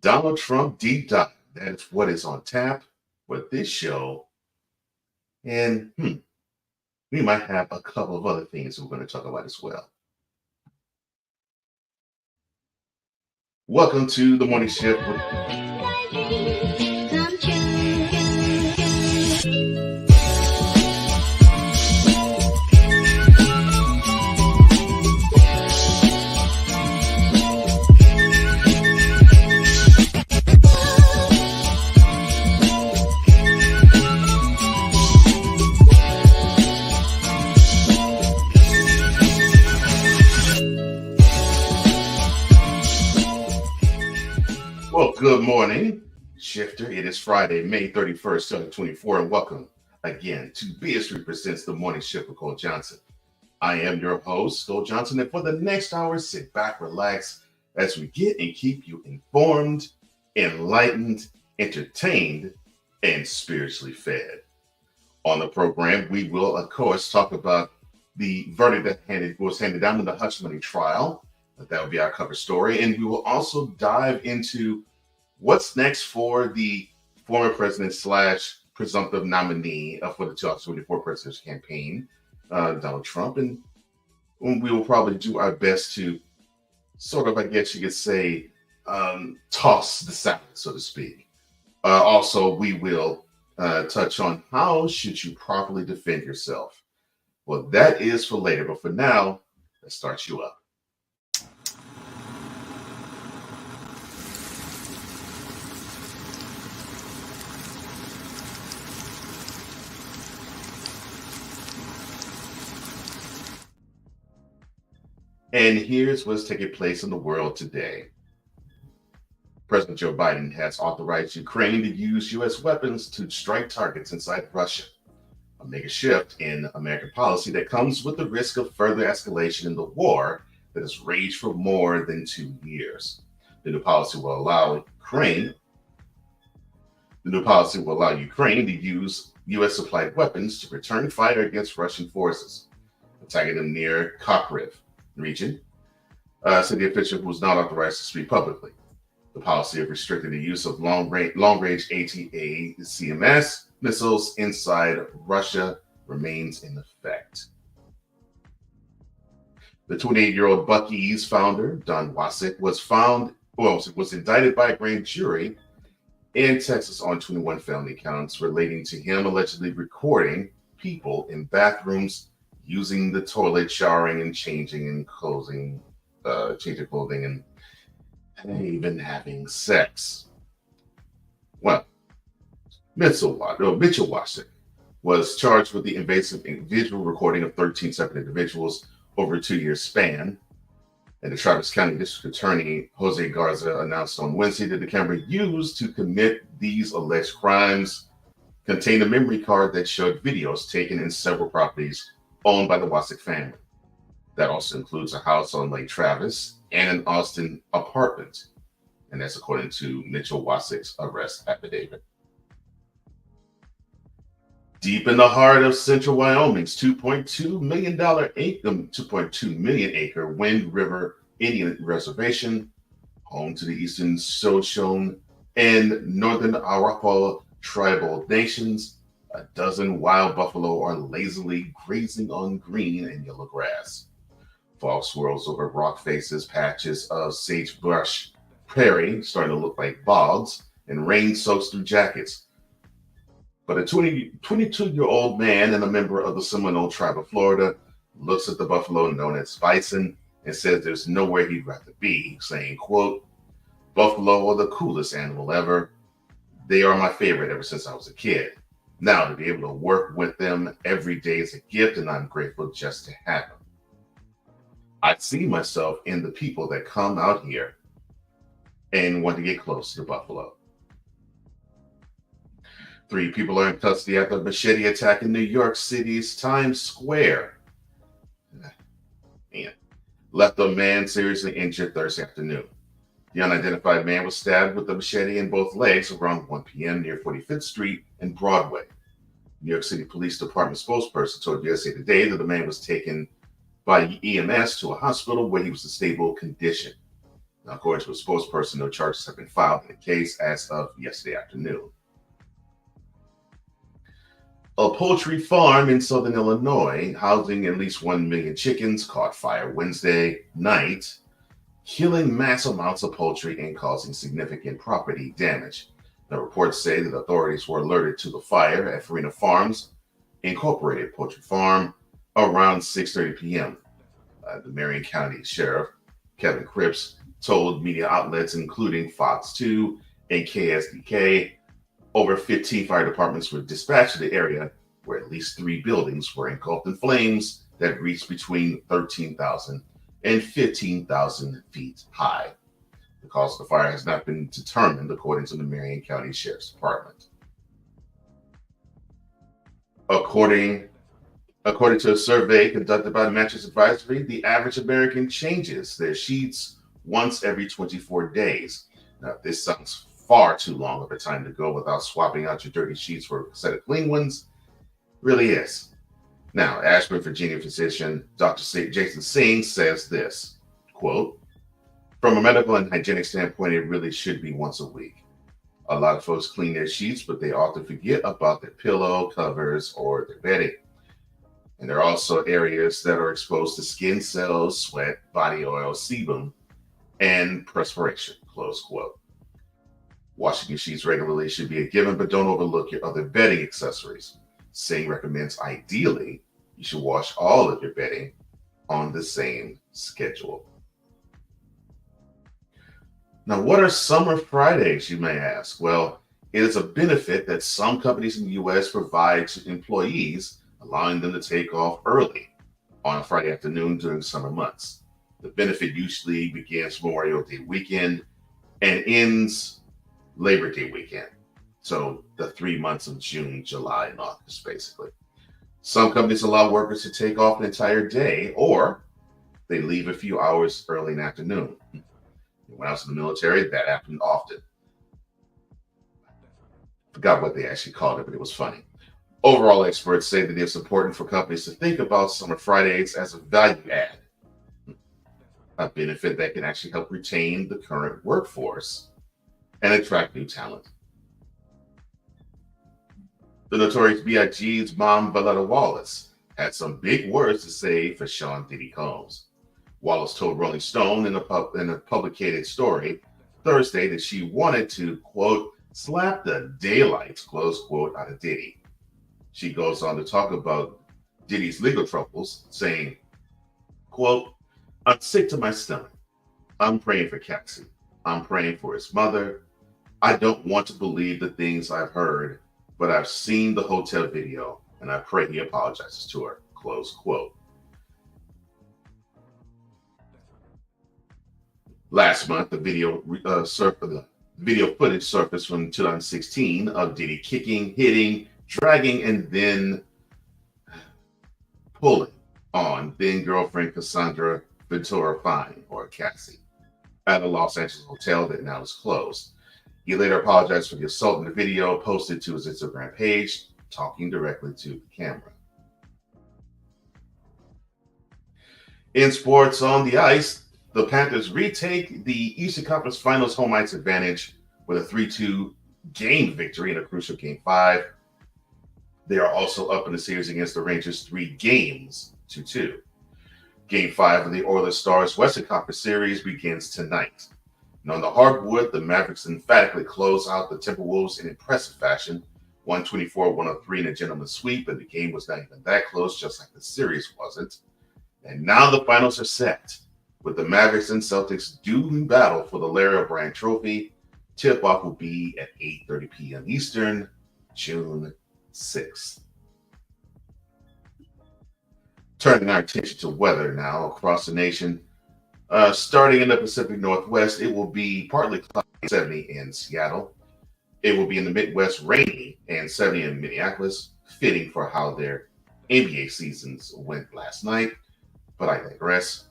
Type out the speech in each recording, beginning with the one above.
Donald Trump deep dive. That is what is on tap for this show. And we might have a couple of other things we're going to talk about as well. Welcome to the morning shift. Well, good morning, Shifter. It is Friday, May 31st, 2024, and welcome again to B.IG Presents the Morning Shift with Cole Johnson. I am your host, Cole Johnson, and for the next hour, sit back, relax, as we get and keep you informed, enlightened, entertained, and spiritually fed. On the program, we will, of course, talk about the verdict that was handed down in the hush money trial. That will be our cover story. And we will also dive into what's next for the former president / presumptive nominee for the 2024 presidential campaign, Donald Trump. And we will probably do our best to sort of, I guess you could say, toss the salad, so to speak. Also, we will touch on how should you properly defend yourself. Well, that is for later. But for now, let's start you up. And here's what's taking place in the world today. President Joe Biden has authorized Ukraine to use U.S. weapons to strike targets inside Russia, a mega shift in American policy that comes with the risk of further escalation in the war that has raged for more than 2 years. The new policy will allow Ukraine to use U.S.-supplied weapons to return fire against Russian forces, attacking them near Kharkiv region, said the official who was not authorized to speak publicly. The policy of restricting the use of long-range TMS missiles inside Russia remains in effect. The 28-year-old Buc-ee's founder, Don Wasik, was indicted by a grand jury in Texas on 21 felony counts relating to him allegedly recording people in bathrooms, using the toilet, showering, and changing clothing, and even having sex. Well, Mitchell Wasik was charged with the invasive visual recording of 13 separate individuals over a 2-year span. And the Travis County District Attorney Jose Garza announced on Wednesday that the camera used to commit these alleged crimes contained a memory card that showed videos taken in several properties owned by the Wasik family. That also includes a house on Lake Travis and an Austin apartment. And that's according to Mitchell Wasik's arrest affidavit. Deep in the heart of central Wyoming's $2.2 million acre Wind River Indian Reservation, home to the Eastern Shoshone and Northern Arapaho tribal nations, a dozen wild buffalo are lazily grazing on green and yellow grass. Fog swirls over rock faces, patches of sagebrush prairie starting to look like bogs, and rain soaks through jackets. But a 22-year-old man and a member of the Seminole tribe of Florida looks at the buffalo known as bison and says there's nowhere he'd rather be, saying, quote, "Buffalo are the coolest animal ever. They are my favorite ever since I was a kid. Now, to be able to work with them every day is a gift, and I'm grateful just to have them. I see myself in the people that come out here and want to get close to the buffalo." 3 people are in custody after a machete attack in New York City's Times Square. Left a man seriously injured Thursday afternoon. The unidentified man was stabbed with a machete in both legs around 1 p.m. near 45th Street and Broadway. New York City Police Department spokesperson told USA Today that the man was taken by EMS to a hospital where he was in stable condition. Now, according to a spokesperson, no charges have been filed in the case as of yesterday afternoon. A poultry farm in southern Illinois, housing at least 1 million chickens, caught fire Wednesday night, killing mass amounts of poultry and causing significant property damage. The reports say that authorities were alerted to the fire at Farina Farms Incorporated Poultry Farm around 6:30 p.m. The Marion County Sheriff, Kevin Cripps, told media outlets including Fox 2 and KSDK over 15 fire departments were dispatched to the area where at least 3 buildings were engulfed in flames that reached between 13,000 and 15,000 feet high. The cause of the fire has not been determined, according to the Marion County Sheriff's Department. According to a survey conducted by Mattress Advisory, the average American changes their sheets once every 24 days. Now, this sounds far too long of a time to go without swapping out your dirty sheets for a set of clean ones. Really is. Now, Ashburn, Virginia physician Dr. Jason Singh says this, quote, "From a medical and hygienic standpoint, it really should be once a week. A lot of folks clean their sheets, but they often forget about their pillow covers or their bedding. And there are also areas that are exposed to skin cells, sweat, body oil, sebum, and perspiration," close quote. Washing your sheets regularly should be a given, but don't overlook your other bedding accessories. Singh recommends ideally you should wash all of your bedding on the same schedule. Now, what are Summer Fridays, you may ask? Well, it is a benefit that some companies in the U.S. provide to employees, allowing them to take off early on a Friday afternoon during summer months. The benefit usually begins Memorial Day weekend and ends Labor Day weekend. So the 3 months of June, July, and August, basically. Some companies allow workers to take off an entire day, or they leave a few hours early in the afternoon. When I was in the military, that happened often. Forgot what they actually called it, but it was funny. Overall, experts say that it's important for companies to think about Summer Fridays as a value add, a benefit that can actually help retain the current workforce and attract new talent. The Notorious B.I.G's mom, Valletta Wallace, had some big words to say for Sean Diddy Combs. Wallace told Rolling Stone in a publicated story Thursday that she wanted to, quote, slap the daylights, close quote, out of Diddy. She goes on to talk about Diddy's legal troubles, saying, quote, "I'm sick to my stomach. I'm praying for Cassie. I'm praying for his mother. I don't want to believe the things I've heard, but I've seen the hotel video and I pray he apologizes to her," close quote. Last month, the video footage surfaced from 2016 of Diddy kicking, hitting, dragging, and then pulling on then-girlfriend Cassandra Ventura Fine, or Cassie, at a Los Angeles hotel that now is closed. He later apologized for the assault in the video posted to his Instagram page, talking directly to the camera. In sports on the ice, the Panthers retake the Eastern Conference Finals home ice advantage with a 3-2 game victory in a crucial Game 5. They are also up in the series against the Rangers 3-2. Game 5 of the Oilers Stars Western Conference Series begins tonight. And on the hardwood, the Mavericks emphatically close out the Timberwolves in impressive fashion, 124-103 in a gentleman's sweep, and the game was not even that close, just like the series wasn't. And now the finals are set, with the Mavericks and Celtics due in battle for the Larry O'Brien Trophy. Tip-off will be at 8:30 p.m. Eastern, June 6th. Turning our attention to weather now across the nation. Starting in the Pacific Northwest, it will be partly cloudy, 70 in Seattle. It will be in the Midwest, rainy, and 70 in Minneapolis, fitting for how their NBA seasons went last night. But I digress.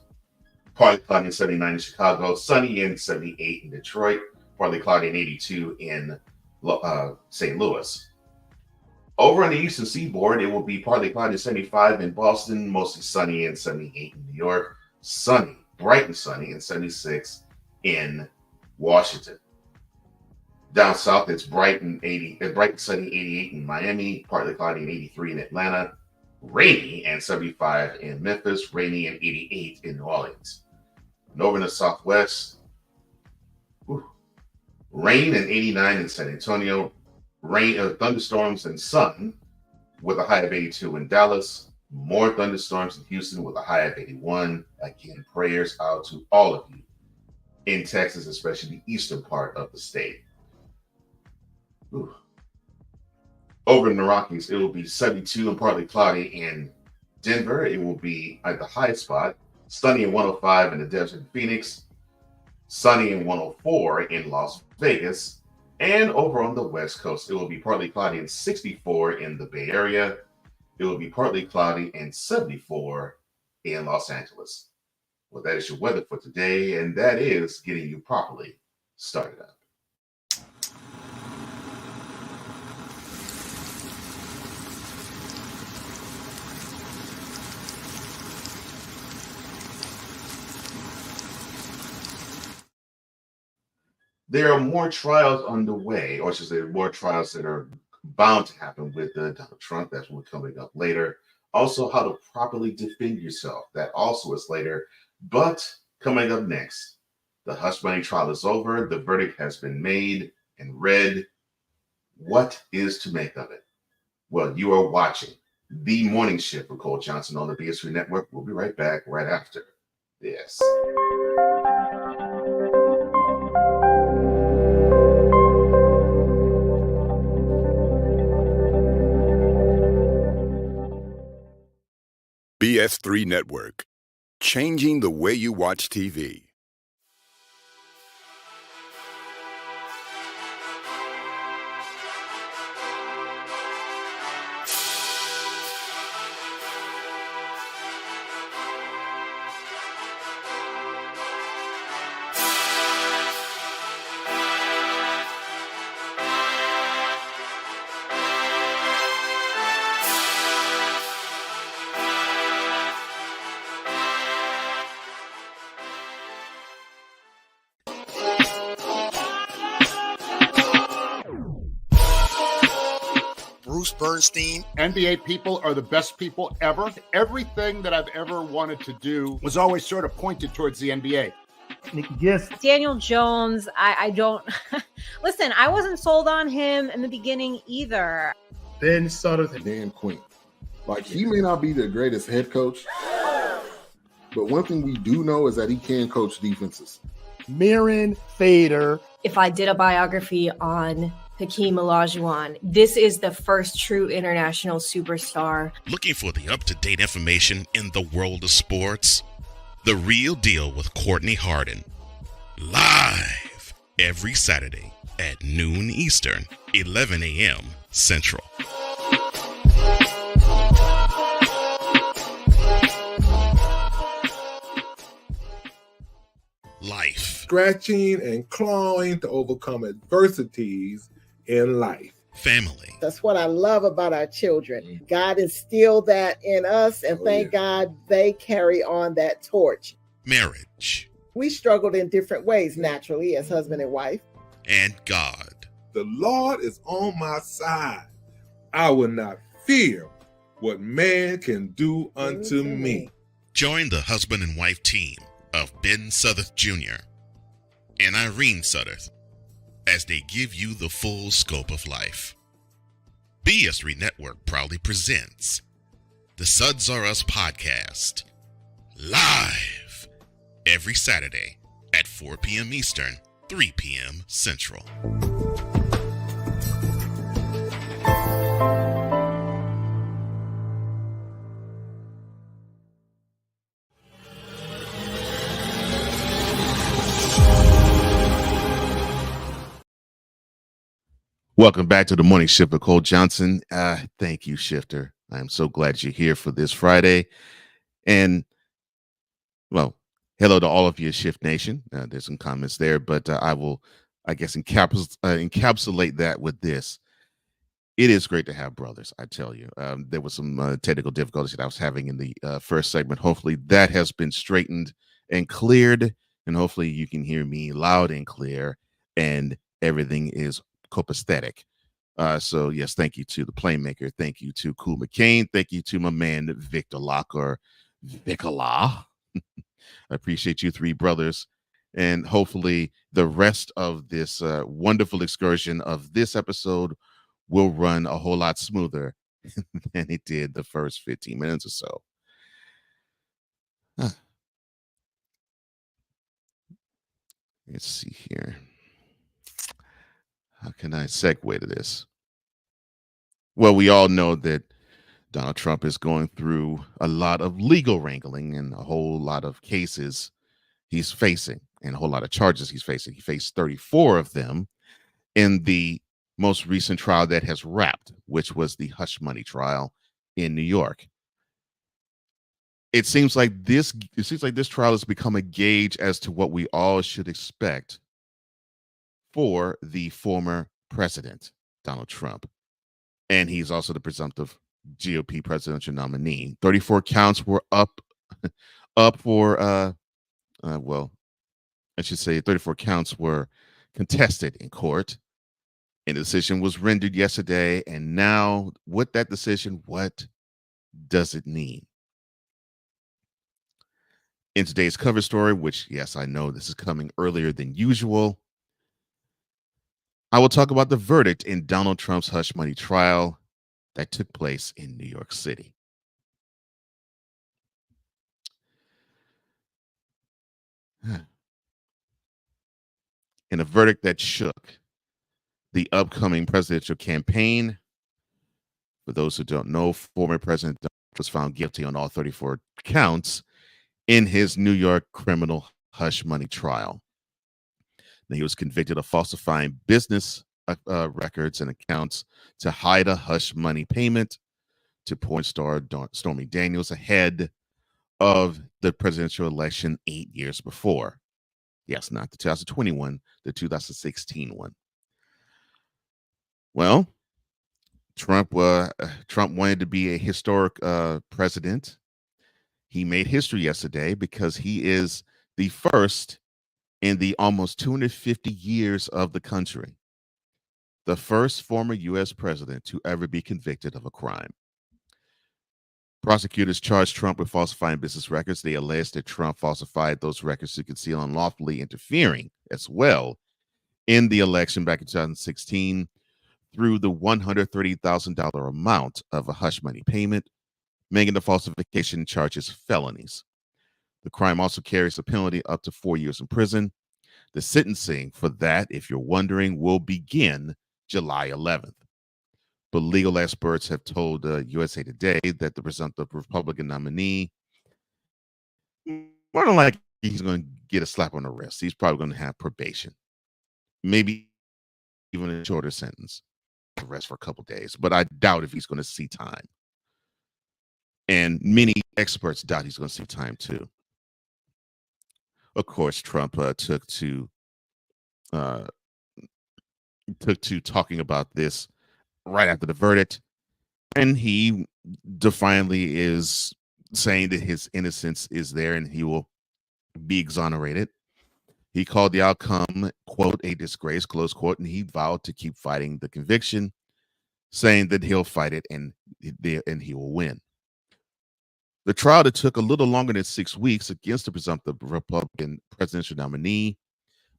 Partly cloudy and 79 in Chicago, sunny and 78 in Detroit, partly cloudy and 82 in St. Louis. Over on the eastern seaboard, it will be partly cloudy and 75 in Boston, mostly sunny and 78 in New York, sunny, bright and sunny, and 76 in Washington. Down south, it's bright and sunny 88 in Miami, partly cloudy and 83 in Atlanta, rainy and 75 in Memphis, rainy and 88 in New Orleans. And over in the southwest, rain and 89 in San Antonio, thunderstorms and sun with a high of 82 in Dallas, more thunderstorms in Houston with a high of 81. Again, prayers out to all of you in Texas, especially the eastern part of the state. Ooh. Over in the Rockies, it will be 72 and partly cloudy in Denver. It will be at the high spot, sunny and 105 in the desert in Phoenix, sunny and 104 in Las Vegas. And over on the West Coast, it will be partly cloudy and 64 in the Bay Area. It will be partly cloudy and 74 in Los Angeles. Well, that is your weather for today, and that is getting you properly started up. There are more trials underway, or should I say more trials that are bound to happen with Donald Trump. That's what's coming up later. Also, how to properly defend yourself. That also is later. But coming up next, the hush money trial is over. The verdict has been made and read. What is to make of it? Well, you are watching The Morning Shift with Cole Johnson on the BS3 Network. We'll be right back right after this. BS3 Network, changing the way you watch TV. Bernstein. NBA people are the best people ever. Everything that I've ever wanted to do was always sort of pointed towards the NBA. Yes. Daniel Jones, I don't listen, I wasn't sold on him in the beginning either. Ben Sutter and Dan Quinn. Like, he may not be the greatest head coach, but one thing we do know is that he can coach defenses. Mirren Fader. If I did a biography on Hakeem Olajuwon, this is the first true international superstar. Looking for the up-to-date information in the world of sports? The Real Deal with Courtney Harden. Live every Saturday at noon Eastern, 11 a.m. Central. Life. Scratching and clawing to overcome adversities in life. Family. That's what I love about our children. God instilled that in us, and thank God they carry on that torch. Marriage. We struggled in different ways, naturally, as husband and wife. And God. The Lord is on my side. I will not fear what man can do unto me. Join the husband and wife team of Ben Southern Jr. and Irene Southern as they give you the full scope of life. BS3 Network proudly presents the Suds Are Us podcast, live every Saturday at 4 p.m. Eastern, 3 p.m. Central. Welcome back to the Morning Shift with Cole Johnson. Thank you, Shifter. I'm so glad you're here for this Friday. And, well, hello to all of you, Shift Nation. There's some comments there, but I will, I guess, encapsulate that with this. It is great to have brothers, I tell you. There was some technical difficulties that I was having in the first segment. Hopefully that has been straightened and cleared, and hopefully you can hear me loud and clear, and everything is copacetic. So yes, thank you to the playmaker. Thank you to Cool McCain. Thank you to my man Victor Locke or Vicola. I appreciate you three brothers. And hopefully the rest of this wonderful excursion of this episode will run a whole lot smoother than it did the first 15 minutes or so. Let's see here. How can I segue to this? Well, we all know that Donald Trump is going through a lot of legal wrangling and a whole lot of cases he's facing and a whole lot of charges he's facing. He faced 34 of them in the most recent trial that has wrapped, which was the hush money trial in New York. It seems like this trial has become a gauge as to what we all should expect for the former president, Donald Trump. And he's also the presumptive GOP presidential nominee. 34 counts were up for well, I should say 34 counts were contested in court. And the decision was rendered yesterday. And now with that decision, what does it mean? In today's cover story, which, yes, I know this is coming earlier than usual, I will talk about the verdict in Donald Trump's hush money trial that took place in New York City. In a verdict that shook the upcoming presidential campaign. For those who don't know, former President Donald Trump was found guilty on all 34 counts in his New York criminal hush money trial. Now, he was convicted of falsifying business records and accounts to hide a hush money payment to porn star Stormy Daniels ahead of the presidential election 8 years before. Yes, not the 2021, the 2016 one. Well, Trump wanted to be a historic president. He made history yesterday because he is the first in the almost 250 years of the country, the first former U.S. president to ever be convicted of a crime. Prosecutors charged Trump with falsifying business records. They alleged that Trump falsified those records to conceal unlawfully interfering as well in the election back in 2016 through the $130,000 amount of a hush money payment, making the falsification charges felonies. The crime also carries a penalty up to 4 years in prison. The sentencing for that, if you're wondering, will begin July 11th. But legal experts have told USA Today that the presumptive Republican nominee, more than likely, he's going to get a slap on the wrist. He's probably going to have probation, maybe even a shorter sentence, rest for a couple days. But I doubt if he's going to see time. And many experts doubt he's going to see time too. Of course, Trump took to talking about this right after the verdict, and he defiantly is saying that his innocence is there and he will be exonerated. He called the outcome, quote, a disgrace, close quote, and he vowed to keep fighting the conviction, saying that he'll fight it and he will win. The trial that took a little longer than 6 weeks against the presumptive Republican presidential nominee,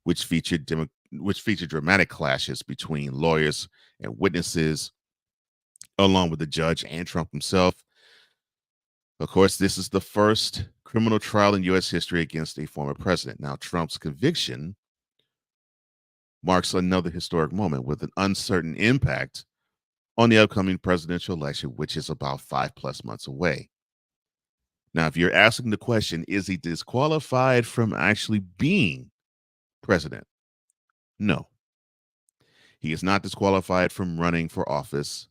which featured dramatic clashes between lawyers and witnesses, along with the judge and Trump himself. Of course, this is the first criminal trial in U.S. history against a former president. Now, Trump's conviction marks another historic moment with an uncertain impact on the upcoming presidential election, which is about 5+ months away. Now, if you're asking the question, is he disqualified from actually being president? No. He is not disqualified from running for office.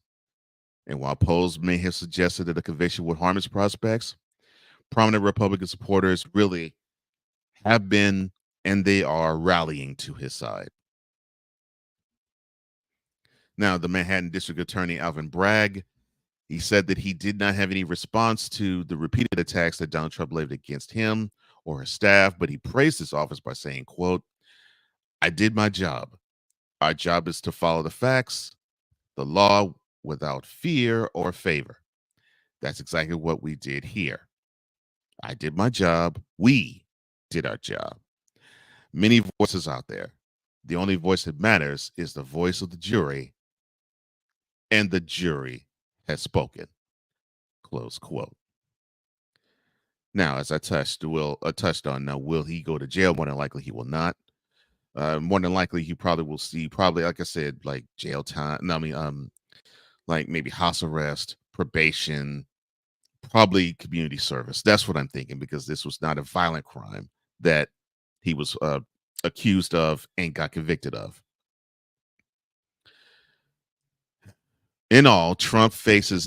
And while polls may have suggested that a conviction would harm his prospects, prominent Republican supporters really have been, and they are rallying to his side. Now, the Manhattan District Attorney Alvin Bragg, he said that he did not have any response to the repeated attacks that Donald Trump levied against him or his staff, but he praised his office by saying, quote, "I did my job. Our job is to follow the facts, the law, without fear or favor. That's exactly what we did here. I did my job. We did our job. Many voices out there. The only voice that matters is the voice of the jury, and the jury has spoken." Close quote. Now, as I touched on, now will he go to jail? More than likely, he will not. More than likely, he probably will see, like I said, like jail time. No, I mean, like maybe house arrest, probation, probably community service. That's what I'm thinking, because this was not a violent crime that he was accused of and got convicted of. In all, Trump faced a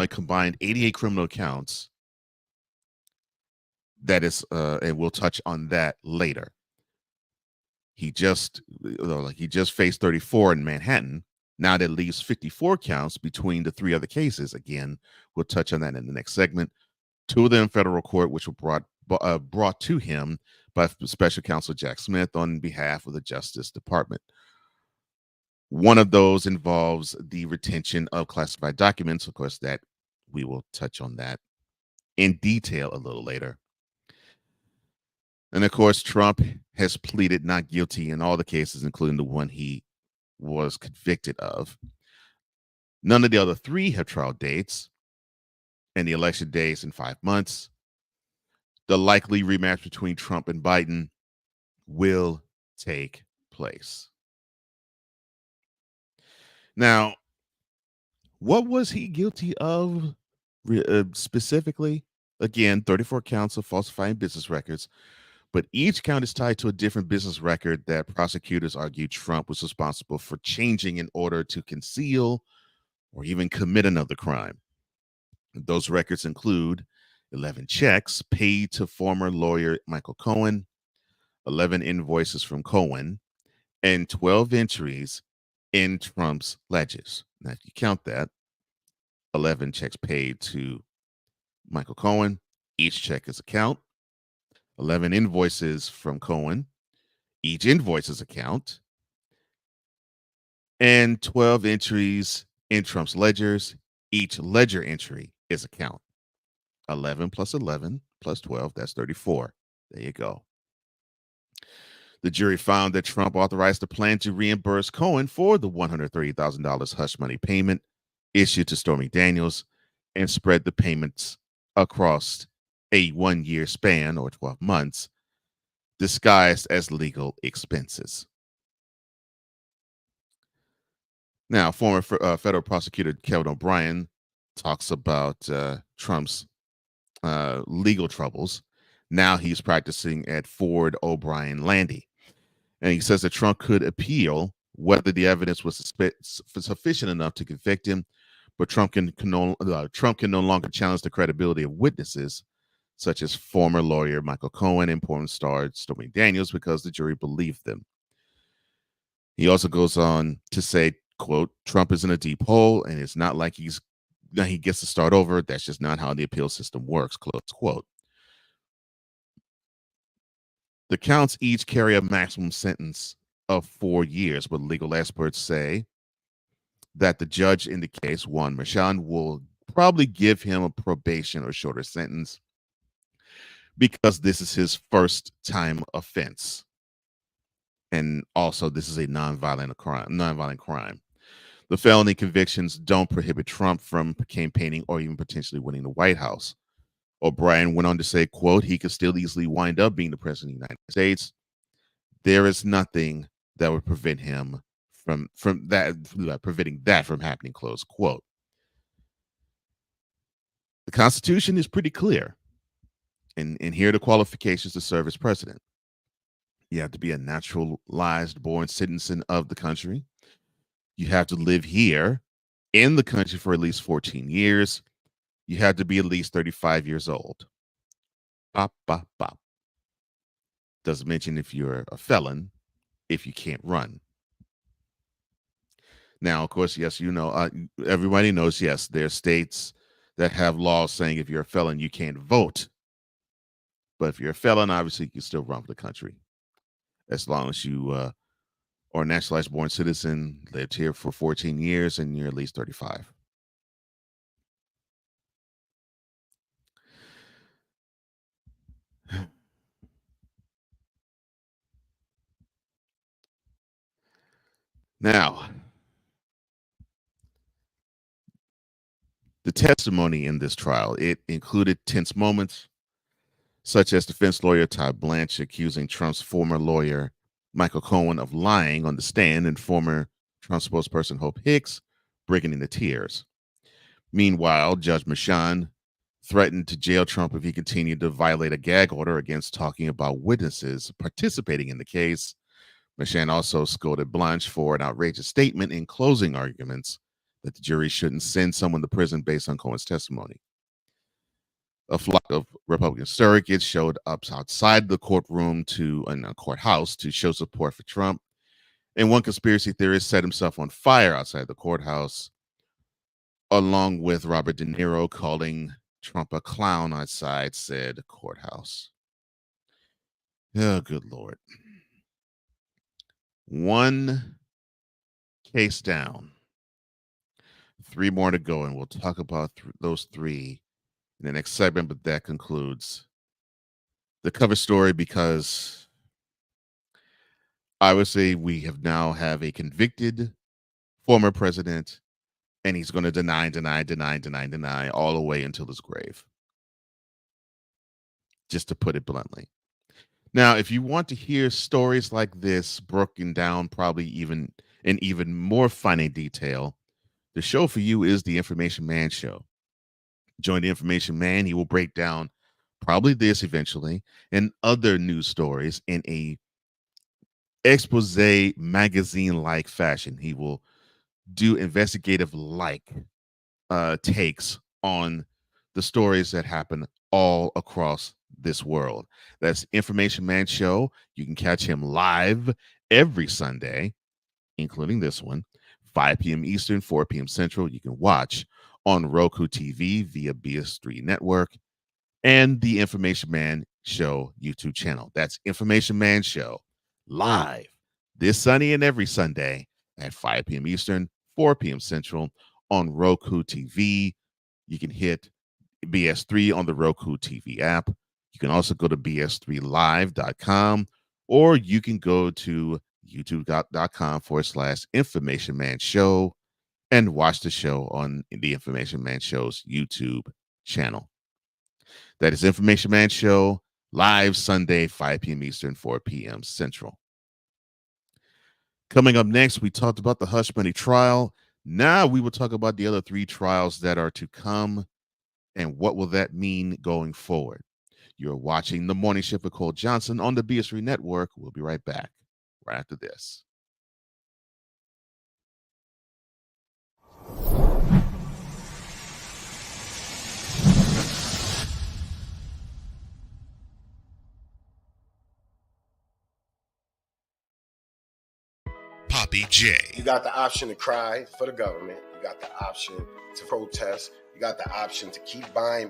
combined 88 criminal counts. That is, and we'll touch on that later. He just faced 34 in Manhattan. Now that leaves 54 counts between the three other cases. Again, we'll touch on that in the next segment. 2 of them in federal court, which were brought to him by Special Counsel Jack Smith on behalf of the Justice Department. One of those involves the retention of classified documents. Of course, that we will touch on that in detail a little later. And of course, Trump has pleaded not guilty in all the cases, including the one he was convicted of. None of the other 3 have trial dates, and the election day is in 5 months. The likely rematch between Trump and Biden will take place. Now, what was he guilty of specifically? Again, 34 counts of falsifying business records, but each count is tied to a different business record that prosecutors argue Trump was responsible for changing in order to conceal or even commit another crime. Those records include 11 checks paid to former lawyer Michael Cohen, 11 invoices from Cohen, and 12 entries in Trump's ledgers. Now, if you count that, 11 checks paid to Michael Cohen, each check is a count. 11 invoices from Cohen, each invoice is a count. And 12 entries in Trump's ledgers, each ledger entry is a count. 11 plus 11 plus 12, that's 34. There you go. The jury found that Trump authorized a plan to reimburse Cohen for the $130,000 hush money payment issued to Stormy Daniels and spread the payments across a 1-year span, or 12 months, disguised as legal expenses. Now, former federal prosecutor Kevin O'Brien talks about Trump's legal troubles. Now he's practicing at Ford O'Brien Landy. And he says that Trump could appeal whether the evidence was sufficient enough to convict him, but Trump can no longer challenge the credibility of witnesses, such as former lawyer Michael Cohen and porn star Stormy Daniels, because the jury believed them. He also goes on to say, quote, "Trump is in a deep hole, and it's not like he gets to start over. That's just not how the appeal system works," close quote. The counts each carry a maximum sentence of 4 years, but legal experts say that the judge in the case, Juan Merchan, will probably give him a probation or shorter sentence because this is his first time offense. And also, this is a nonviolent crime. The felony convictions don't prohibit Trump from campaigning or even potentially winning the White House. O'Brien went on to say, quote, "He could still easily wind up being the president of the United States. There is nothing that would prevent him preventing that from happening," close quote. The Constitution is pretty clear. And here are the qualifications to serve as president. You have to be a naturalized born citizen of the country. You have to live here in the country for at least 14 years. You have to be at least 35 years old. Bop, bop, bop. Doesn't mention if you're a felon, if you can't run. Now, of course, yes, everybody knows, yes, there are states that have laws saying if you're a felon, you can't vote But if you're a felon, obviously you can still run for the country as long as you are a naturalized born citizen, lived here for 14 years, and you're at least 35. Now, the testimony in this trial, it included tense moments, such as defense lawyer Todd Blanche accusing Trump's former lawyer Michael Cohen of lying on the stand, and former Trump spokesperson Hope Hicks breaking into tears. Meanwhile, Judge Merchan threatened to jail Trump if he continued to violate a gag order against talking about witnesses participating in the case. Merchan also scolded Blanche for an outrageous statement in closing arguments that the jury shouldn't send someone to prison based on Cohen's testimony. A flock of Republican surrogates showed up outside the courtroom courthouse to show support for Trump. And one conspiracy theorist set himself on fire outside the courthouse, along with Robert De Niro calling Trump a clown outside said courthouse. Oh, good Lord. One case down. 3 more to go, and we'll talk about those 3 in the next segment, but that concludes the cover story, because obviously we have a convicted former president, and he's going to deny all the way until his grave, just to put it bluntly. Now, if you want to hear stories like this broken down, probably even more finite detail, the show for you is the Information Man Show. Join the Information Man. He will break down probably this eventually and other news stories in a expose magazine-like fashion. He will do investigative-like takes on the stories that happen all across this world. That's Information Man Show. You can catch him live every Sunday, including this one, 5 p.m. Eastern, 4 p.m. Central. You can watch on Roku TV via BS3 Network and the Information Man Show YouTube channel. That's Information Man Show live this Sunday and every Sunday at 5 p.m. Eastern, 4 p.m. Central on Roku TV. You can hit BS3 on the Roku TV app. You can also go to bs3live.com, or you can go to youtube.com/Information Man Show and watch the show on the Information Man Show's YouTube channel. That is Information Man Show live Sunday, 5 p.m. Eastern, 4 p.m. Central. Coming up next, we talked about the hush money trial. Now we will talk about the other 3 trials that are to come, and what will that mean going forward. You're watching The Morning Shift with Cole Johnson on the BS3 Network. We'll be right back right after this. Poppy J. You got the option to cry for the government. You got the option to protest. You got the option to keep buying,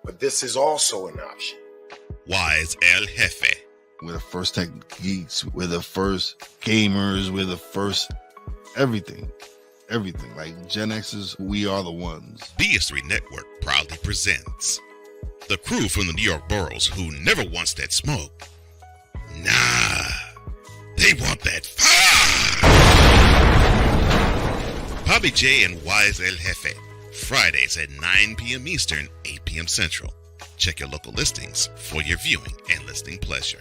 but this is also an option. Wise El Jefe. We're the first tech geeks. We're the first gamers. We're the first everything. Everything. Like Gen X's, we are the ones. BS3 Network proudly presents the crew from the New York boroughs who never wants that smoke. Nah, they want that fire. Poppy J and Wise El Jefe. Fridays at 9 p.m. Eastern, 8 p.m. Central. Check your local listings for your viewing and listening pleasure.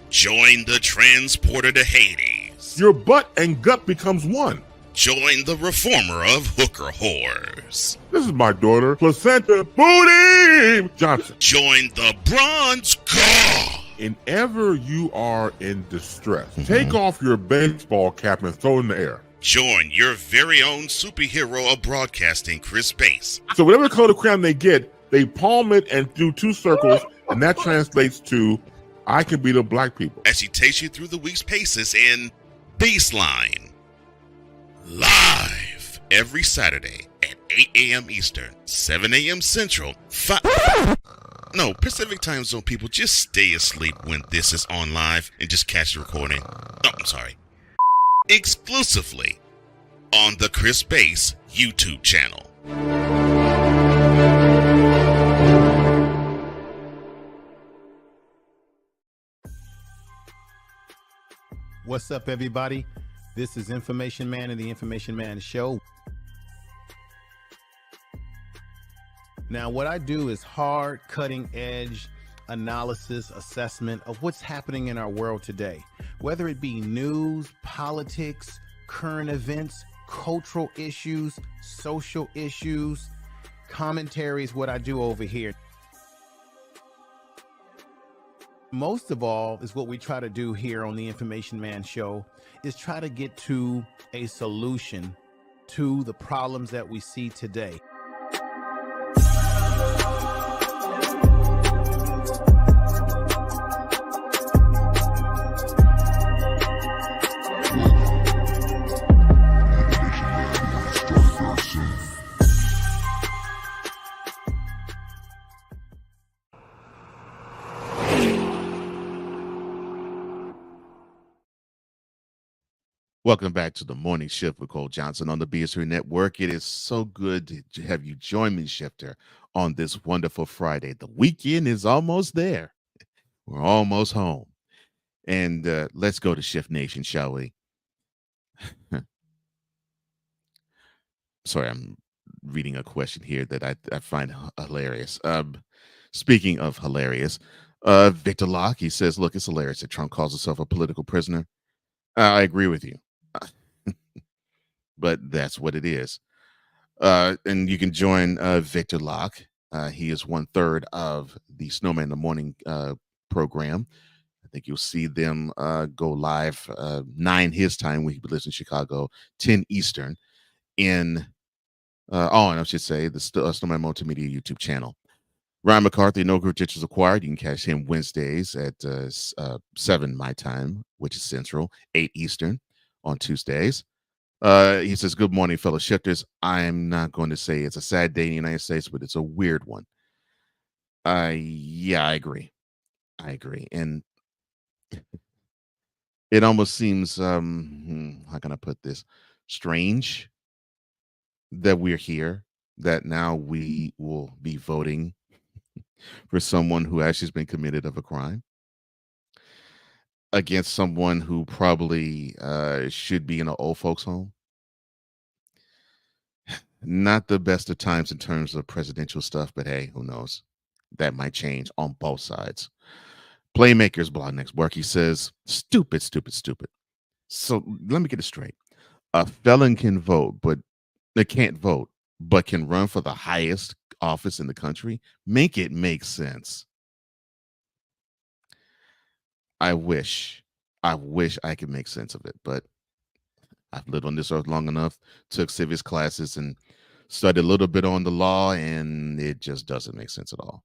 Join the transporter to Hades. Your butt and gut becomes one. Join the reformer of hooker whores. This is my daughter, Placenta Booty Johnson. Join the bronze god. Whenever you are in distress, take off your baseball cap and throw it in the air. Join your very own superhero of broadcasting, Chris Bass. So whatever color crayon they get, they palm it and do 2 circles, and that translates to, I can beat up black people. As he takes you through the week's paces in Baseline. Live. every Saturday at 8 a.m. Eastern, 7 a.m. Central, Pacific Time Zone people, just stay asleep when this is on live and just catch the recording. Exclusively on the Chris Bass YouTube channel. What's up, everybody? This is Information Man and the Information Man Show. Now, what I do is hard, cutting-edge analysis, assessment of what's happening in our world today, whether it be news, politics, current events, cultural issues, social issues. Commentary is what I do over here. Most of all is what we try to do here on the Information Man Show is try to get to a solution to the problems that we see today. Welcome back to the Morning Shift with Cole Johnson on the BSR Network. It is so good to have you join me, Shifter, on this wonderful Friday. The weekend is almost there. We're almost home. And let's go to Shift Nation, shall we? Sorry, I'm reading a question here that I find hilarious. Speaking of hilarious, Victor Locke, he says, look, it's hilarious that Trump calls himself a political prisoner. I agree with you. But that's what it is. And you can join Victor Locke. He is 1/3 of the Snowman in the Morning program. I think you'll see them go live 9 his time when he lives in Chicago, 10 Eastern in, and I should say, the Snowman Multimedia YouTube channel. Ryan McCarthy, No Group Ditches Acquired. You can catch him Wednesdays at 7 my time, which is Central, 8 Eastern on Tuesdays. He says, good morning, fellow shifters. I'm not going to say it's a sad day in the United States, but it's a weird one. Yeah, I agree. And it almost seems, how can I put this? Strange that we're here, that now we will be voting for someone who actually has been committed of a crime against someone who probably should be in an old folks home. Not the best of times in terms of presidential stuff, but hey, who knows? That might change on both sides. Playmakers blog next work. He says, stupid. So let me get it straight. A felon can vote, but they can't vote, but can run for the highest office in the country. Make it make sense. I wish I could make sense of it, but I've lived on this earth long enough, took civics classes and studied a little bit on the law, and it just doesn't make sense at all.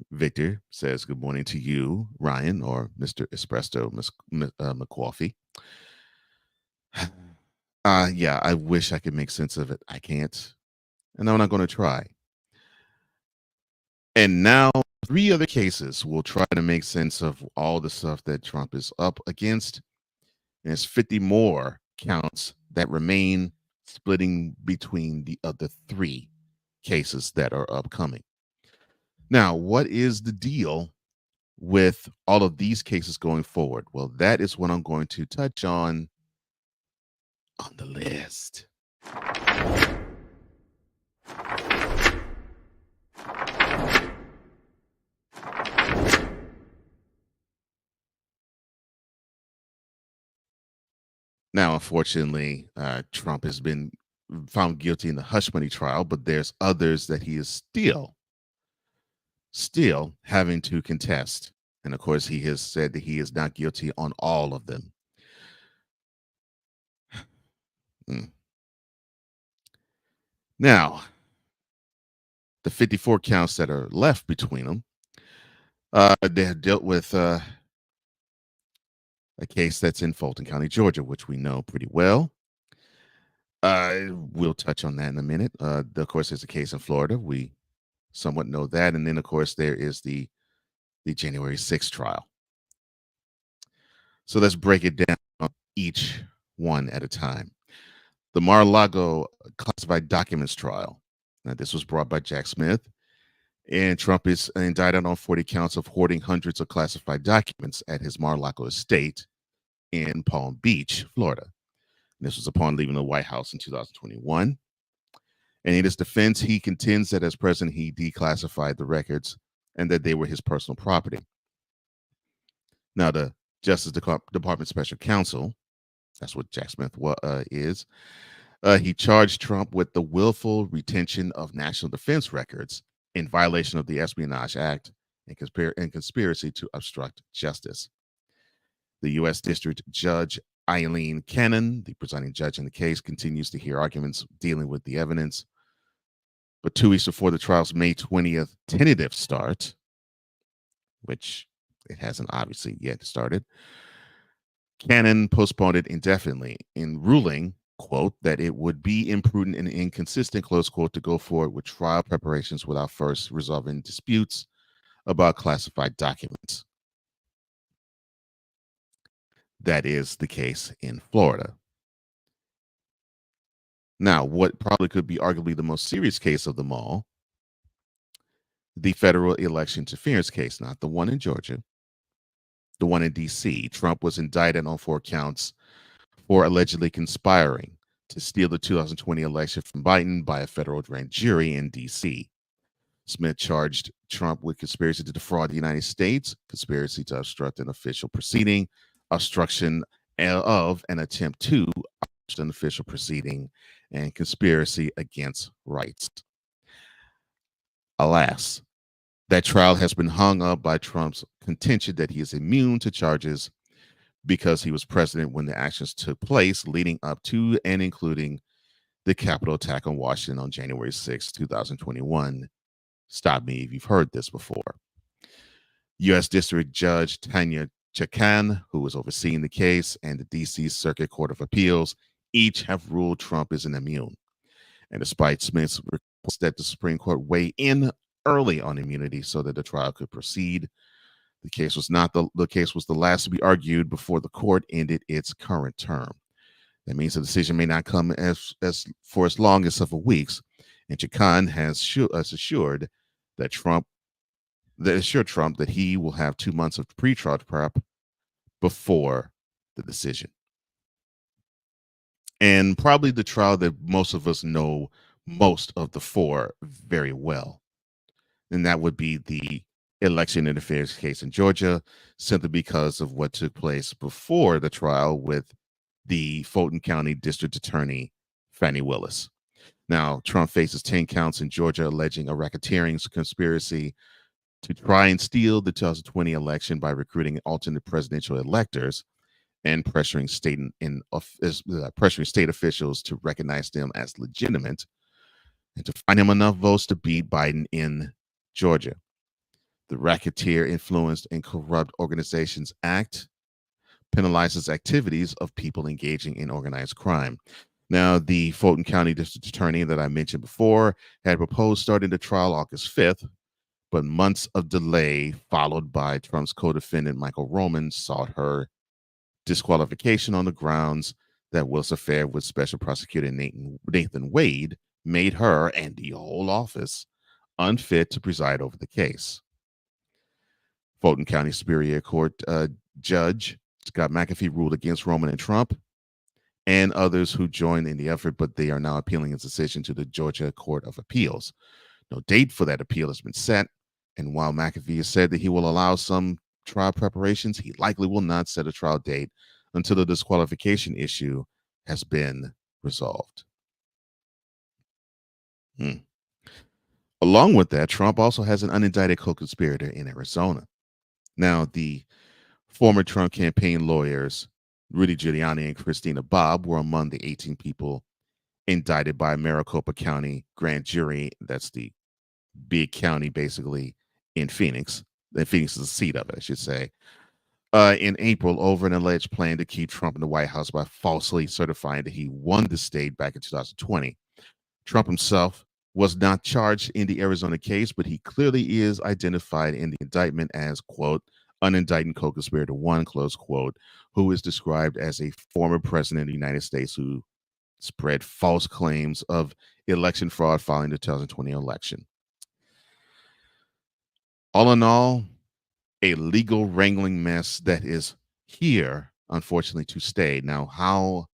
Victor says, good morning to you, Ryan, or Mr. Espresso McCoffee. Yeah, I wish I could make sense of it. I can't, and I'm not going to try. And now 3 other cases will try to make sense of all the stuff that Trump is up against. And there's 50 more counts that remain, splitting between the other 3 cases that are upcoming. Now, what is the deal with all of these cases going forward? Well, that is what I'm going to touch on the list. Now, unfortunately, Trump has been found guilty in the hush money trial, but there's others that he is still having to contest. And of course, he has said that he is not guilty on all of them. Now, the 54 counts that are left between them, they have dealt with a case that's in Fulton County, Georgia, which we know pretty well. We'll touch on that in a minute. Of course, there's a case in Florida. We somewhat know that. And then, of course, there is the January 6th trial. So let's break it down each one at a time. The Mar-a-Lago classified documents trial. Now, this was brought by Jack Smith, and Trump is indicted on 40 counts of hoarding hundreds of classified documents at his Mar-a-Lago estate in Palm Beach, Florida. And this was upon leaving the White House in 2021. And in his defense, he contends that as president, he declassified the records and that they were his personal property. Now, the Justice Department Special Counsel, that's what Jack Smith is, he charged Trump with the willful retention of national defense records in violation of the Espionage Act and conspiracy to obstruct justice. The U.S. District Judge Eileen Cannon, the presiding judge in the case, continues to hear arguments dealing with the evidence. But 2 weeks before the trial's May 20th tentative start, which it hasn't obviously yet started, Cannon postponed it indefinitely in ruling, quote, that it would be imprudent and inconsistent, close quote, to go forward with trial preparations without first resolving disputes about classified documents. That is the case in Florida. Now, what probably could be arguably the most serious case of them all, the federal election interference case, not the one in Georgia, the one in D.C. Trump was indicted on 4 counts for allegedly conspiring to steal the 2020 election from Biden by a federal grand jury in D.C. Smith charged Trump with conspiracy to defraud the United States, conspiracy to obstruct an official proceeding, obstruction of an attempt to obstruct an official proceeding, and conspiracy against rights. Alas, that trial has been hung up by Trump's contention that he is immune to charges because he was president when the actions took place leading up to and including the Capitol attack on Washington on January 6, 2021. Stop me if you've heard this before. U.S. District Judge Tanya Chutkan, who was overseeing the case, and the D.C. Circuit Court of Appeals each have ruled Trump isn't immune. And despite Smith's request that the Supreme Court weigh in early on immunity so that the trial could proceed, the case was the last to be argued before the court ended its current term. That means the decision may not come for as long as several weeks. And Chutkan has assured Trump that he will have 2 months of pre-trial prep before the decision. And probably the trial that most of us know most of the 4 very well. And that would be the election interference case in Georgia, simply because of what took place before the trial with the Fulton County District Attorney, Fani Willis. Now, Trump faces 10 counts in Georgia alleging a racketeering conspiracy to try and steal the 2020 election by recruiting alternate presidential electors and pressuring state officials to recognize them as legitimate and to find him enough votes to beat Biden in Georgia. The Racketeer Influenced and Corrupt Organizations Act penalizes activities of people engaging in organized crime. Now, the Fulton County District Attorney that I mentioned before had proposed starting the trial August 5th, but months of delay followed by Trump's co-defendant Michael Roman sought her disqualification on the grounds that Will's affair with Special Prosecutor Nathan Wade made her and the whole office unfit to preside over the case. Fulton County Superior Court Judge Scott McAfee ruled against Roman and Trump and others who joined in the effort, but they are now appealing his decision to the Georgia Court of Appeals. No date for that appeal has been set, and while McAfee has said that he will allow some trial preparations, he likely will not set a trial date until the disqualification issue has been resolved. Along with that, Trump also has an unindicted co-conspirator in Arizona. Now, the former Trump campaign lawyers, Rudy Giuliani and Christina Bobb, were among the 18 people indicted by Maricopa County grand jury. That's the big county, basically, in Phoenix. Phoenix is the seat of it, I should say. in April over an alleged plan to keep Trump in the White House by falsely certifying that he won the state back in 2020. Trump himself was not charged in the Arizona case, but he clearly is identified in the indictment as, quote, an indicted co-conspirator one, close quote, who is described as a former president of the United States who spread false claims of election fraud following the 2020 election. All in all, a legal wrangling mess that is here, unfortunately, to stay. Now, how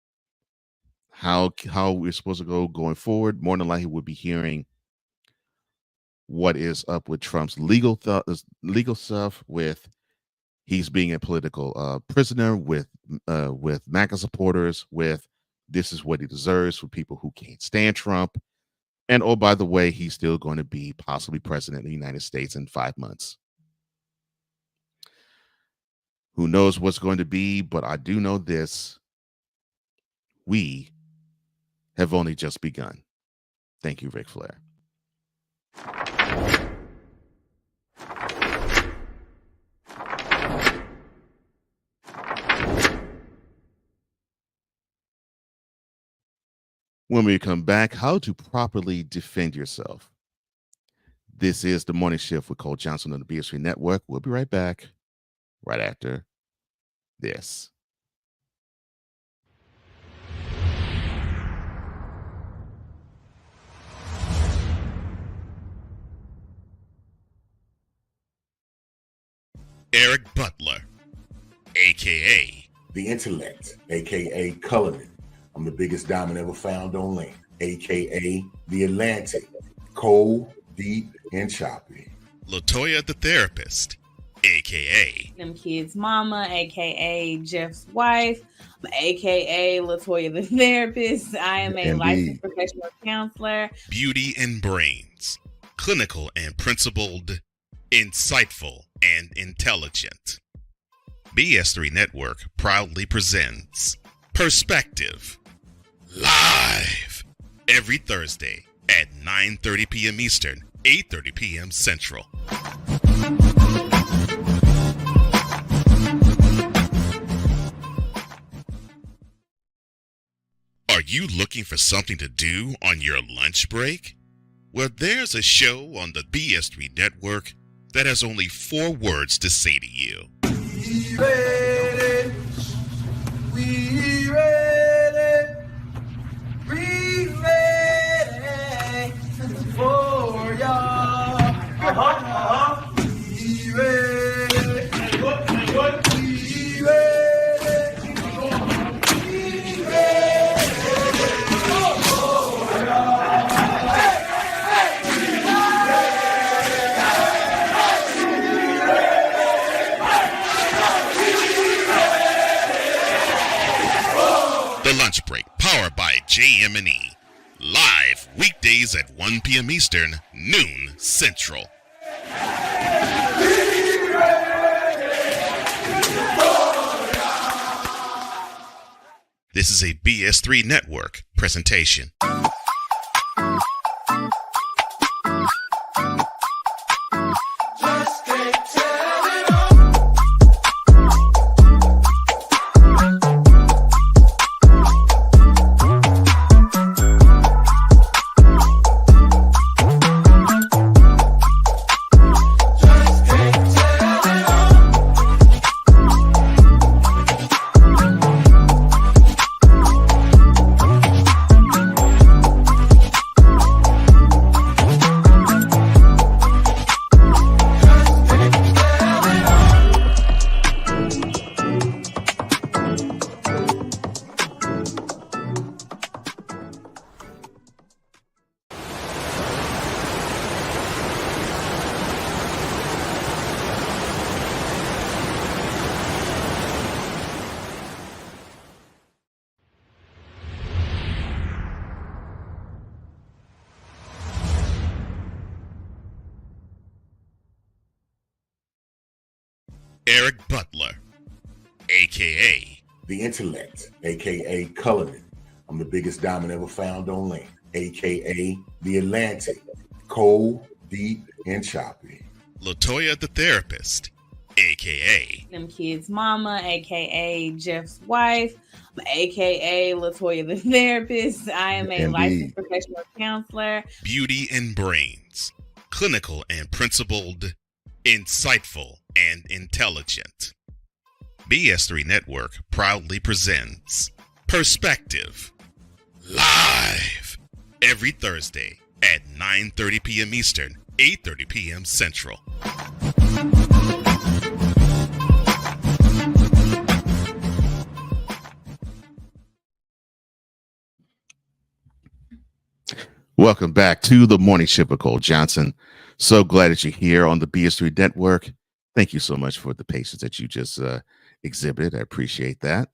we're supposed to go going forward? More than likely, we'll be hearing what is up with Trump's legal stuff. With he's being a political prisoner, with MAGA supporters, with this is what he deserves for people who can't stand Trump, and oh, by the way, he's still going to be possibly president of the United States in 5 months. Who knows what's going to be, but I do know this. We have only just begun. Thank you, Ric Flair. When we come back, how to properly defend yourself. This is The Morning Shift with Cole Johnson on the BS3 Network. We'll be right back right after this. Eric Butler, a.k.a. The Intellect, a.k.a. Cullinan. I'm the biggest diamond ever found on land, a.k.a. The Atlantic. Cold, deep, and choppy. Latoya the Therapist, a.k.a. Them Kids' Mama, a.k.a. Jeff's wife, a.k.a. Latoya the Therapist. I am a licensed professional counselor. Beauty and Brains, clinical and principled, insightful and intelligent. BS3 Network proudly presents Perspective live every Thursday at 9:30 p.m. Eastern, 8:30 p.m. Central. Are you looking for something to do on your lunch break? Well, there's a show on the BS3 Network that has only 4 words to say to you. We ready, we ready, we ready for y'all. We ready, we ready. Lunch Break, powered by JM&E. Live weekdays at 1 p.m. Eastern, noon Central. This is a BS3 Network presentation. Eric Butler, a.k.a. The Intellect, a.k.a. Cullinan. I'm the biggest diamond ever found on land, a.k.a. The Atlantic. Cold, deep, and choppy. Latoya the Therapist, a.k.a. aka them kids' mama, aka Jeff's wife, aka Latoya the therapist. I am a licensed professional counselor. Beauty and Brains, clinical and principled, insightful and intelligent. BS3 Network proudly presents Perspective live every Thursday at 9:30 p.m. Eastern, 8:30 p.m. Central. Welcome back to the Morning Shift with Cole Johnson. So glad that you're here on the BS3 Network. Thank you so much for the patience that you just exhibited. I appreciate that.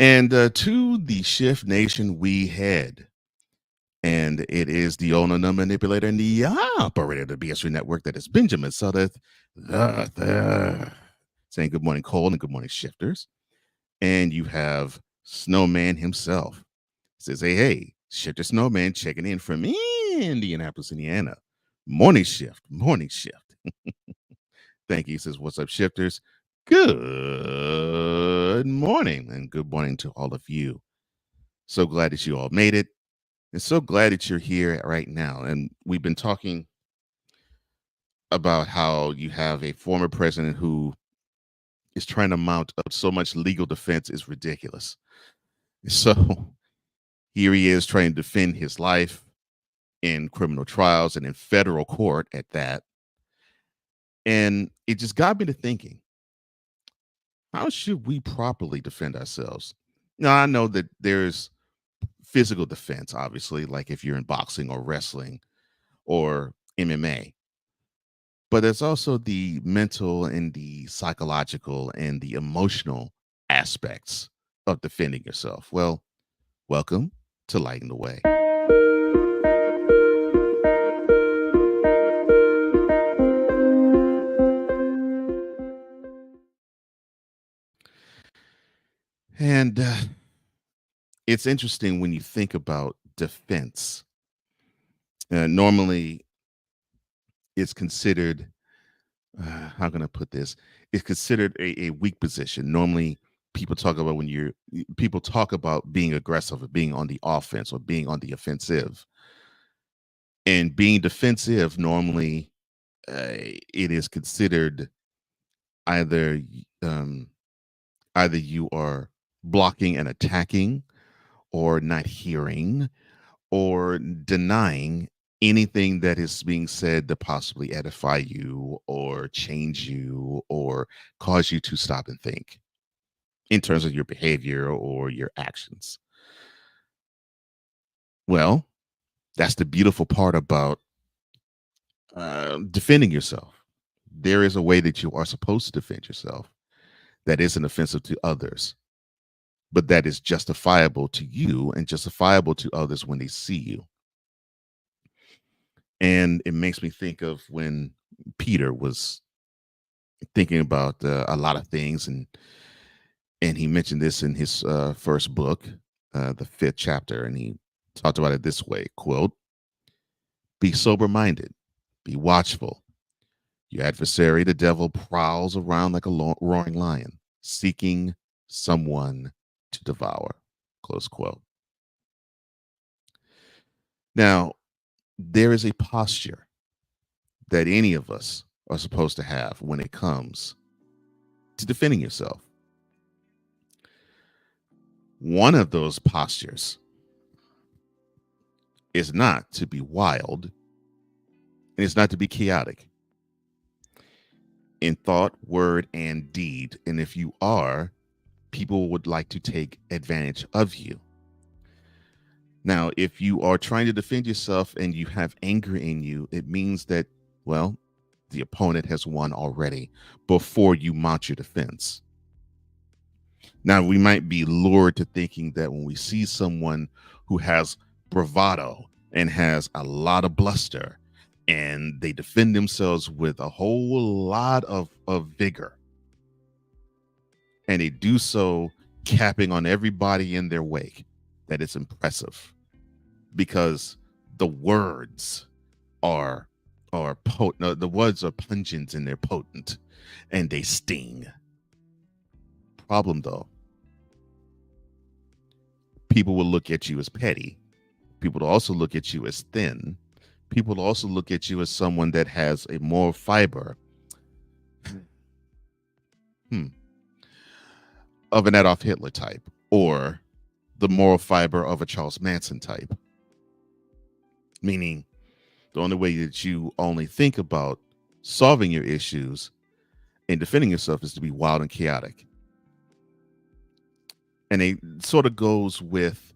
And to the Shift Nation we head. And it is the owner, the manipulator, and the operator of the BS3 Network. That is Benjamin Sudduth, saying good morning, Cole, and good morning, Shifters. And you have Snowman himself. He says, hey, Shifter Snowman checking in from Indianapolis, Indiana. Morning shift. Thank you. He says, what's up, Shifters? Good morning. And good morning to all of you. So glad that you all made it. And so glad that you're here right now. And we've been talking about how you have a former president who is trying to mount up so much legal defense is ridiculous. So here he is trying to defend his life in criminal trials and in federal court at that. And it just got me to thinking, how should we properly defend ourselves? Now, I know that there's physical defense, obviously, like if you're in boxing or wrestling or MMA. But there's also the mental and the psychological and the emotional aspects of defending yourself. Well, welcome to Lighting the Way. And it's interesting when you think about defense. Normally, it's considered, how can I put this? It's considered a weak position. Normally, people talk about being aggressive or being on the offense or being on the offensive. And being defensive, normally, it is considered either you are blocking and attacking, or not hearing, or denying anything that is being said to possibly edify you or change you or cause you to stop and think in terms of your behavior or your actions. Well, that's the beautiful part about defending yourself. There is a way that you are supposed to defend yourself that isn't offensive to others, but that is justifiable to you and justifiable to others when they see you. And it makes me think of when Peter was thinking about a lot of things, and he mentioned this in his first book, the 5th chapter, and he talked about it this way, quote, "Be sober-minded, be watchful. Your adversary, the devil, prowls around like a roaring lion, seeking someone to devour," close quote. Now, there is a posture that any of us are supposed to have when it comes to defending yourself. One of those postures is not to be wild, and it's not to be chaotic in thought, word, and deed. And if you are, people would like to take advantage of you. Now, if you are trying to defend yourself and you have anger in you, it means that, well, the opponent has won already before you mount your defense. Now, we might be lured to thinking that when we see someone who has bravado and has a lot of bluster and they defend themselves with a whole lot of vigor, and they do so capping on everybody in their wake, that it's impressive because the words are are potent. No, the words are pungent and they're potent and they sting. Problem though, people will look at you as petty. People will also look at you as thin. People will also look at you as someone that has a moral fiber of an Adolf Hitler type, or the moral fiber of a Charles Manson type. Meaning, the only way that you only think about solving your issues and defending yourself is to be wild and chaotic. And it sort of goes with,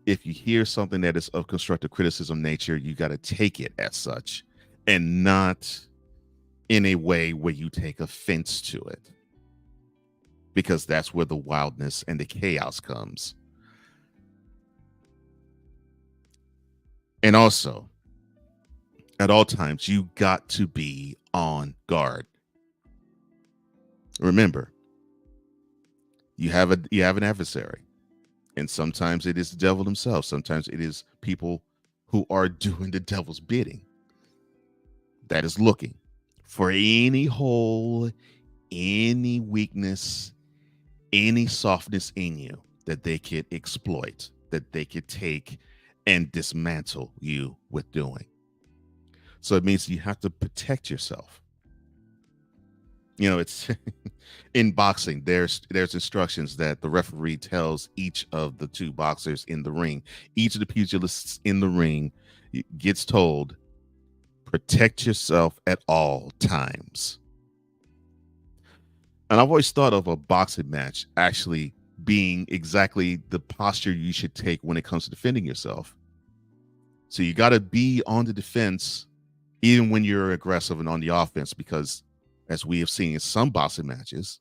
if you hear something that is of constructive criticism nature, you got to take it as such and not in a way where you take offense to it, because that's where the wildness and the chaos comes. And also, at all times, you got to be on guard. Remember, you have an adversary, and sometimes it is the devil himself. Sometimes it is people who are doing the devil's bidding that is looking for any hole, any weakness, any softness in you that they could exploit, that they could take and dismantle you with doing. So it means you have to protect yourself. You know, it's in boxing, there's instructions that the referee tells each of the two boxers in the ring. Each of the pugilists in the ring gets told, protect yourself at all times. And I've always thought of a boxing match actually being exactly the posture you should take when it comes to defending yourself. So you got to be on the defense even when you're aggressive and on the offense, because as we have seen in some boxing matches,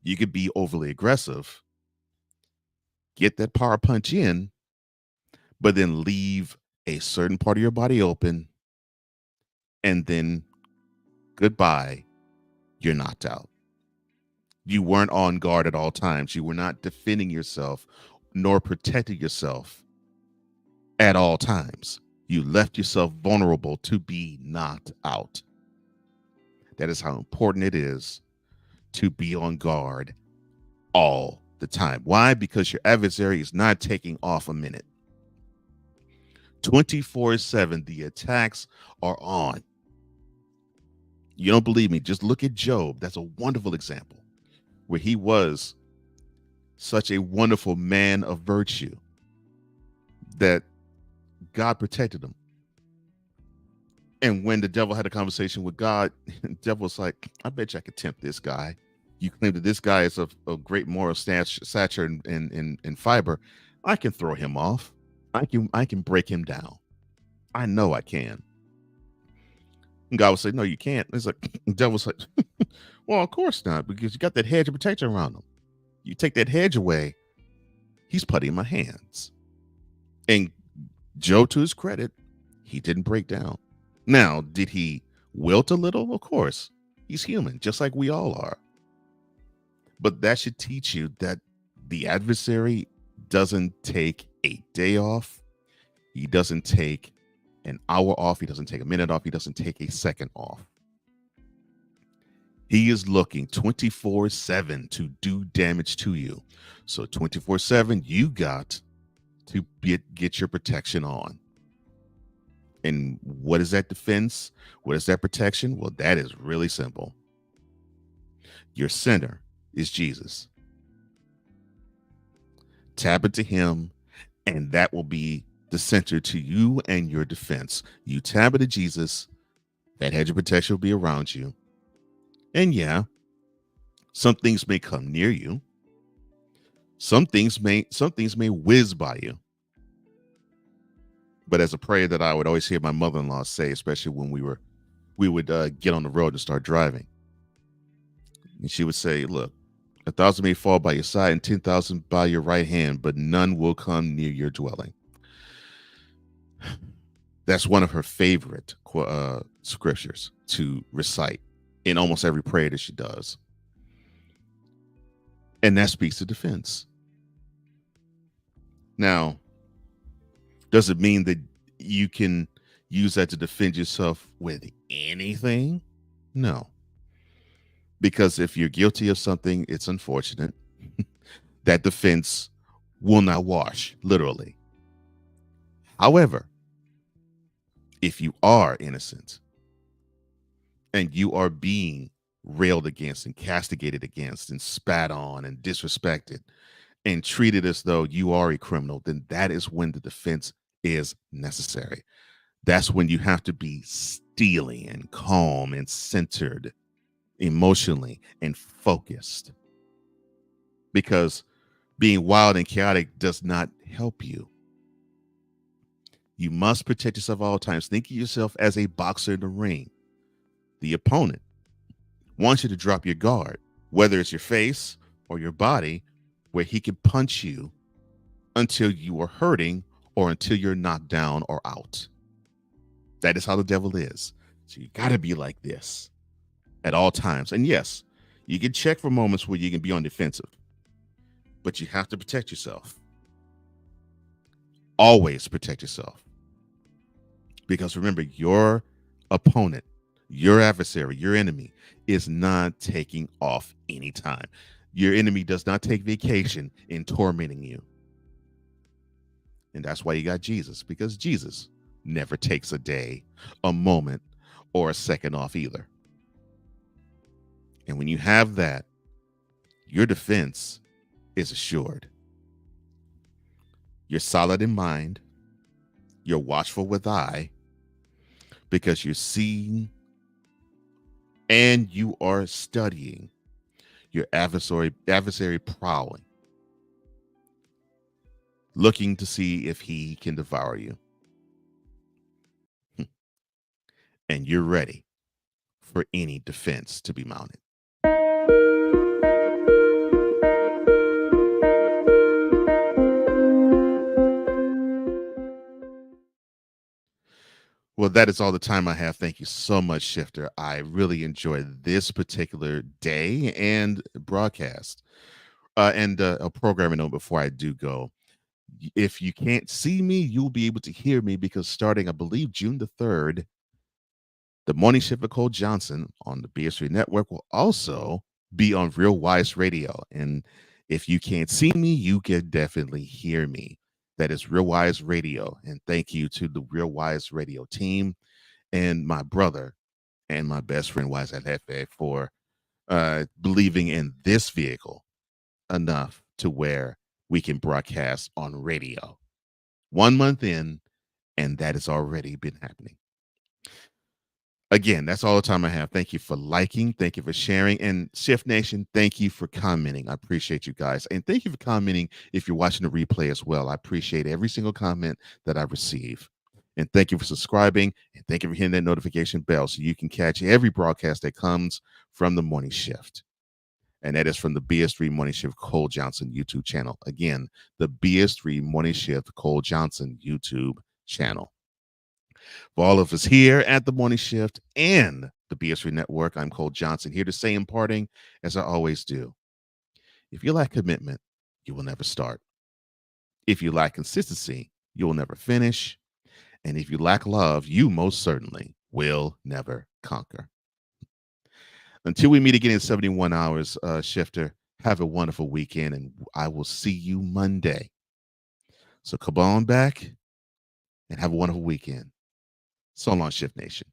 you could be overly aggressive, get that power punch in, but then leave a certain part of your body open, and then goodbye, you're knocked out. You weren't on guard at all times. You were not defending yourself nor protecting yourself at all times. You left yourself vulnerable to be knocked out. That is how important it is to be on guard all the time. Why? Because your adversary is not taking off a minute. 24/7, the attacks are on. You don't believe me? Just look at Job. That's a wonderful example where he was such a wonderful man of virtue that God protected him. And when the devil had a conversation with God, the devil was like, I bet you I could tempt this guy. You claim that this guy is of great moral stature and fiber. I can throw him off. I can break him down. I know I can. And God would say, no, you can't. It's like, the devil's like, well, of course not, because you got that hedge of protection around him. You take that hedge away, he's putty in my hands. And Joe, to his credit, he didn't break down. Now, did he wilt a little? Of course. He's human, just like we all are. But that should teach you that the adversary doesn't take a day off. He doesn't take an hour off. He doesn't take a minute off. He doesn't take a second off. He is looking 24/7 to do damage to you. So 24/7, you got to get your protection on. And what is that defense? What is that protection? Well, that is really simple. Your center is Jesus. Tap into him, and that will be the center to you and your defense. You tap into Jesus, that hedge of protection will be around you. And yeah, some things may come near you. Some things may whiz by you. But as a prayer that I would always hear my mother-in-law say, especially when we would get on the road and start driving, and she would say, look, 1,000 may fall by your side and 10,000 by your right hand, but none will come near your dwelling. That's one of her favorite scriptures to recite in almost every prayer that she does. And that speaks to defense. Now, does it mean that you can use that to defend yourself with anything? No. Because if you're guilty of something, it's unfortunate. That defense will not wash, literally. However, if you are innocent and you are being railed against and castigated against and spat on and disrespected and treated as though you are a criminal, then that is when the defense is necessary. That's when you have to be steely and calm and centered emotionally and focused, because being wild and chaotic does not help you. You must protect yourself at all times. Think of yourself as a boxer in the ring. The opponent wants you to drop your guard, whether it's your face or your body, where he can punch you until you are hurting or until you're knocked down or out. That is how the devil is. So you got to be like this at all times. And yes, you can check for moments where you can be on defensive, but you have to protect yourself. Always protect yourself. Because remember, your opponent, your adversary, your enemy is not taking off anytime. Your enemy does not take vacation in tormenting you. And that's why you got Jesus, because Jesus never takes a day, a moment, or a second off either. And when you have that, your defense is assured. You're solid in mind. You're watchful with eye, because you're seeing and you are studying your adversary prowling, looking to see if he can devour you. And you're ready for any defense to be mounted. Well, that is all the time I have. Thank you so much, Shifter. I really enjoyed this particular day and broadcast. And a programming note before I do go. If you can't see me, you'll be able to hear me, because starting, I believe, June the 3rd, the Morning Shift with Cole Johnson on the BS3 Network will also be on Real Wise Radio. And if you can't see me, you can definitely hear me. That is Real Wise Radio. And thank you to the Real Wise Radio team and my brother and my best friend, Wise at Hefe, for believing in this vehicle enough to where we can broadcast on radio. 1 month in, and that has already been happening. Again, that's all the time I have. Thank you for liking. Thank you for sharing. And Shift Nation, thank you for commenting. I appreciate you guys. And thank you for commenting if you're watching the replay as well. I appreciate every single comment that I receive. And thank you for subscribing. And thank you for hitting that notification bell so you can catch every broadcast that comes from the Morning Shift. And that is from the BS3 Morning Shift Cole Johnson YouTube channel. Again, the BS3 Morning Shift Cole Johnson YouTube channel. For all of us here at the Morning Shift and the BS3 Network, I'm Cole Johnson, here to say in parting, as I always do, if you lack commitment, you will never start. If you lack consistency, you will never finish. And if you lack love, you most certainly will never conquer. Until we meet again in 71 hours, Shifter, have a wonderful weekend, and I will see you Monday. So come on back and have a wonderful weekend. So long, Shift Nation.